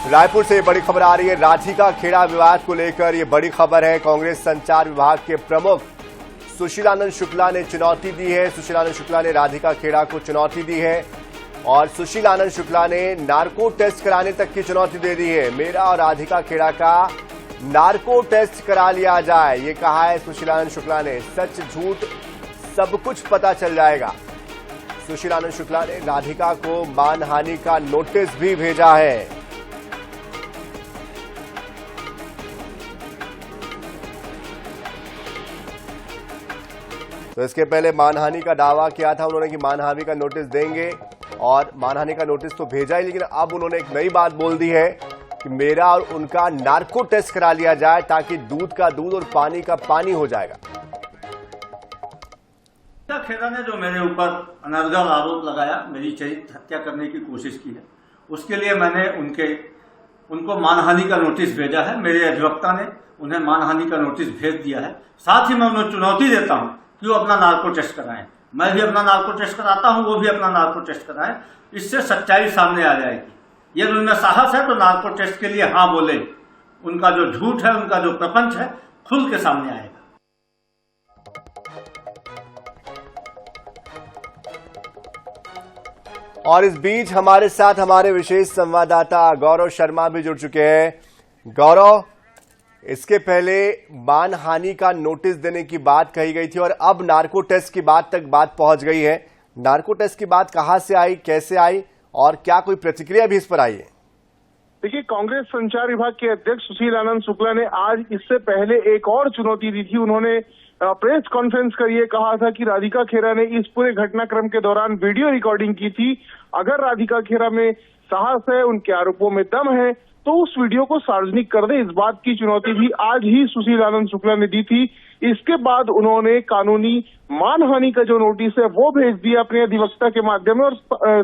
रायपुर से बड़ी खबर आ रही है। राधिका खेड़ा विवाद को लेकर ये बड़ी खबर है। कांग्रेस संचार विभाग के प्रमुख सुशीलानंद शुक्ला ने चुनौती दी है। सुशीलानंद शुक्ला ने राधिका खेड़ा को चुनौती दी है और सुशीलानंद शुक्ला ने नार्को टेस्ट कराने तक की चुनौती दे दी है। मेरा और राधिका खेड़ा का नार्को टेस्ट करा लिया जाए, ये कहा है सुशीलानंद शुक्ला ने। सच झूठ सब कुछ पता चल जाएगा। सुशीलानंद शुक्ला ने राधिका को मानहानि का नोटिस भी भेजा है। तो इसके पहले मानहानि का दावा किया था उन्होंने कि मानहानि का नोटिस देंगे और मानहानि का नोटिस तो भेजा ही, लेकिन अब उन्होंने एक नई बात बोल दी है कि मेरा और उनका नार्को टेस्ट करा लिया जाए ताकि दूध का दूध और पानी का पानी हो जाएगा। खेड़ा ने जो मेरे ऊपर अनर्गल आरोप लगाया, मेरी चरित्र हत्या करने की कोशिश की है, उसके लिए मैंने उनको मानहानि का नोटिस भेजा है। मेरे अधिवक्ता ने उन्हें मानहानि का नोटिस भेज दिया है। साथ ही मैं उन्हें चुनौती देता हूं कि वो अपना नार्को टेस्ट कराएं। मैं भी अपना नार्को टेस्ट कराता हूं, वो भी अपना नार्को टेस्ट कराएं। इससे सच्चाई सामने आ जाएगी। यदि उनमें साहस है तो नार्को टेस्ट के लिए हाँ बोले। उनका जो झूठ है, उनका जो प्रपंच है, खुल के सामने आएगा। और इस बीच हमारे साथ हमारे विशेष संवाददाता गौरव शर्मा भी जुड़ चुके हैं। गौरव, इसके पहले मानहानि का नोटिस देने की बात कही गई थी और अब नार्को टेस्ट की बात तक बात पहुंच गई है। नार्को टेस्ट की बात कहां से आई, कैसे आई और क्या कोई प्रतिक्रिया भी इस पर आई है? देखिए, कांग्रेस संचार विभाग के अध्यक्ष सुशीलानंद शुक्ला ने आज इससे पहले एक और चुनौती दी थी। उन्होंने प्रेस कॉन्फ्रेंस कर ये कहा था कि राधिका खेड़ा ने इस पूरे घटनाक्रम के दौरान वीडियो रिकॉर्डिंग की थी। अगर राधिका खेड़ा में साहस है, उनके आरोपों में दम है, तो उस वीडियो को सार्वजनिक कर दे। इस बात की चुनौती भी आज ही सुशीलानंद शुक्ला ने दी थी। इसके बाद उन्होंने कानूनी मानहानि का जो नोटिस है वो भेज दिया अपने अधिवक्ता के माध्यम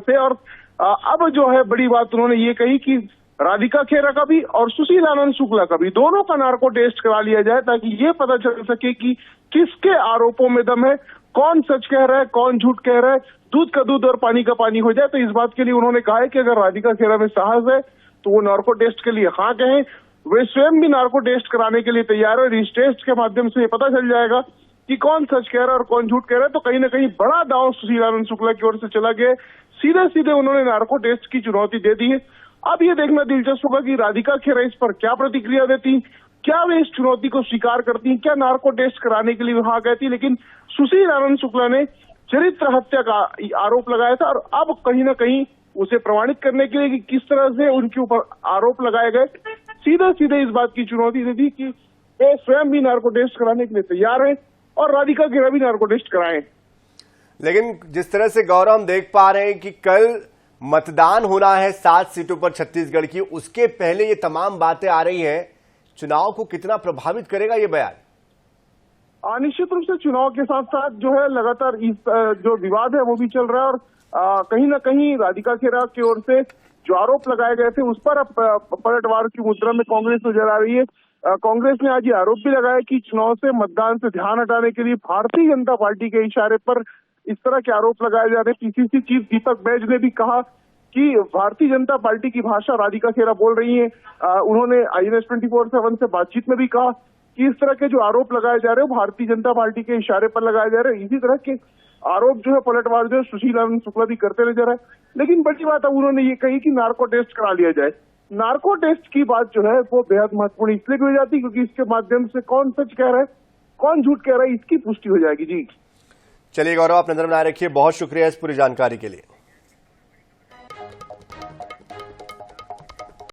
से। और अब जो है बड़ी बात उन्होंने ये कही कि राधिका खेड़ा का भी और सुशीलानंद शुक्ला का भी, दोनों का नार्को टेस्ट करा लिया जाए ताकि ये पता चल सके कि किसके आरोपों में दम है, कौन सच कह रहा है, कौन झूठ कह रहा है। दूध का दूध और पानी का पानी हो जाए। तो इस बात के लिए उन्होंने कहा है कि अगर राधिका खेड़ा में साहस है तो वो नार्को टेस्ट के लिए हाँ कहें। वे स्वयं भी नार्को टेस्ट कराने के लिए तैयार है और इस टेस्ट के माध्यम से ये पता चल जाएगा कि कौन सच कह रहा है और कौन झूठ कह रहा है। तो कहीं ना कहीं बड़ा दांव सुशीलानंद शुक्ला की ओर से चला गया। सीधे सीधे उन्होंने नार्को टेस्ट की चुनौती दे दी है। अब ये देखना दिलचस्प होगा कि राधिका खेड़ा इस पर क्या प्रतिक्रिया देती, क्या वे इस चुनौती को स्वीकार करती, क्या नार्को टेस्ट कराने के लिए वहां गए थी। लेकिन सुशीलानंद शुक्ला ने चरित्र हत्या का आरोप लगाया था और अब कहीं ना कहीं उसे प्रमाणित करने के लिए कि किस तरह से उनके ऊपर आरोप लगाए गए, सीधे सीधे इस बात की चुनौती दे दी कि वे स्वयं भी नार्को टेस्ट कराने के लिए तैयार हैं और राधिका खेड़ा भी नार्को टेस्ट कराएं। लेकिन जिस तरह से गौरव हम देख पा रहे हैं कि कल मतदान होना है 7 सीटों पर छत्तीसगढ़ की, उसके पहले ये तमाम बातें आ रही हैं, चुनाव को कितना प्रभावित करेगा ये बयान? निश्चित रूप से चुनाव के साथ साथ जो है लगातार इस जो विवाद है वो भी चल रहा है और कहीं ना कहीं राधिका खेड़ा की ओर से जो आरोप लगाए गए थे उस पर अब पलटवार की मुद्रा में कांग्रेस नजर आ रही है। कांग्रेस ने आज ये आरोप भी लगाया कि चुनाव से मतदान से ध्यान हटाने के लिए भारतीय जनता पार्टी के इशारे पर इस तरह के आरोप लगाए जा रहे हैं। पीसीसी चीफ दीपक बैज ने भी कहा कि भारतीय जनता पार्टी की भाषा राधिका खेड़ा बोल रही है। उन्होंने INS 24/7 से बातचीत में भी कहा कि इस तरह के जो आरोप लगाए जा रहे हैं भारतीय जनता पार्टी के इशारे पर लगाए जा रहे हैं। इसी तरह के आरोप जो है पलटवार जो है सुशीलानंद शुक्ला भी करते नजर आए। लेकिन बड़ी बात अब उन्होंने ये कही कि नार्को टेस्ट करा लिया जाए। नार्को टेस्ट की बात जो है वो बेहद महत्वपूर्ण इसलिए भी हो जाती है क्योंकि इसके माध्यम से कौन सच कह रहा है, कौन झूठ कह रहा है, इसकी पुष्टि हो जाएगी। जी चलिए गौरव, आप नजर बनाए रखिए। बहुत शुक्रिया इस पूरी जानकारी के लिए।